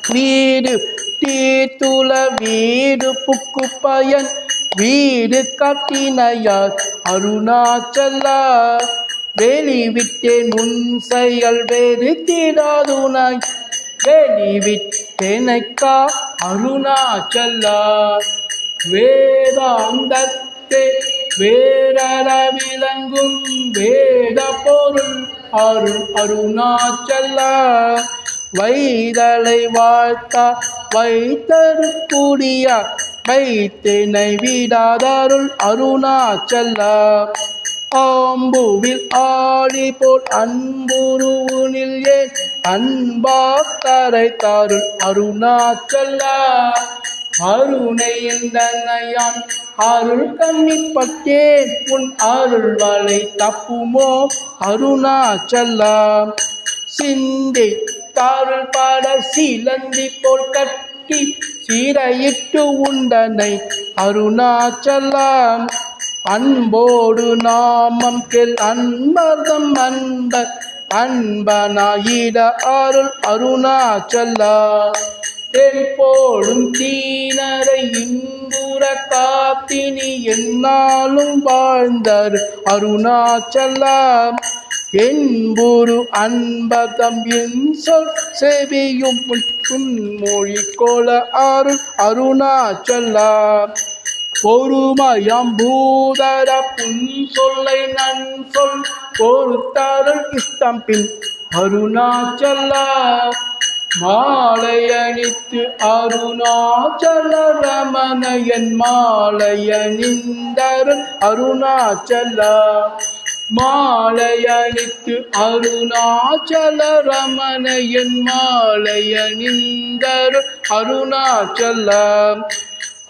வீடு தீத்துள வீடு புக்கு பயன் வீடு காட்டினையார் அருணாச்சலா வெளிவிட்டேன் உன் செயல் வேறு தீராதுனாய் வெளிவிட்டேனைக்கா அருணாச்சலா வேதாந்தத்தே வேறற விளங்கும் வேத பொருள் அருணாச்சலா வைதலை வாழ்த்தா வைத்தருக்கூடிய வைத்தினை விடாதருள் அருணாச்சலா ஆம்புவில் ஆழி போல் அன்புருவுனில் ஏன் அன்பாக்கரை தாருள் அருணாச்சலா அருணை எந்தனையான் அருள் கண்ணிப்பட்டேன் உன் அருள் வலை தப்புமோ அருணாச்சலா சிந்தி தாருள் பாட சிலந்தி போல் கட்டி சீரையிட்டு உண்டனை அருணாச்சலா அன்போடு நாமம் கேள் அன்பர்தம் அன்பர் அன்பனாயிட அருள் அருணாச்சலா தென்போடும் தீனரை இன்புற காத்தினி என்னாலும் வாழ்ந்தார் அருணாச்சலா என்புரு அன்பதம் என் சொல் செவியும் மொழி கோல அருள் அருணாச்சலா பொறுமையம் பூதர புன் சொல்லை நன் சொல் பொறுத்தருள் இஷ்டம் பின் அருணாச்சலா மாலையணித்து அருணாச்சல ரமணயன் மாலையணிந்தருள் அருணாச்சலா மாலையணித்து அருணாச்சல ரமணயன் மாலையணிந்தருள் அருணாச்சலா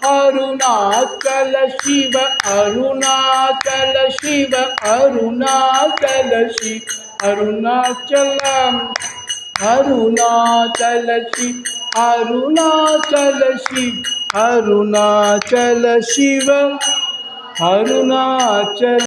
அருணாச்சல சிவ அருணாச்சல சிவ அருணாச்சல சிவ அருணாச்சலம் அருணாச்சல சிவ அருணாச்சல சிவ அருணாச்சல சிவ அருணாச்சல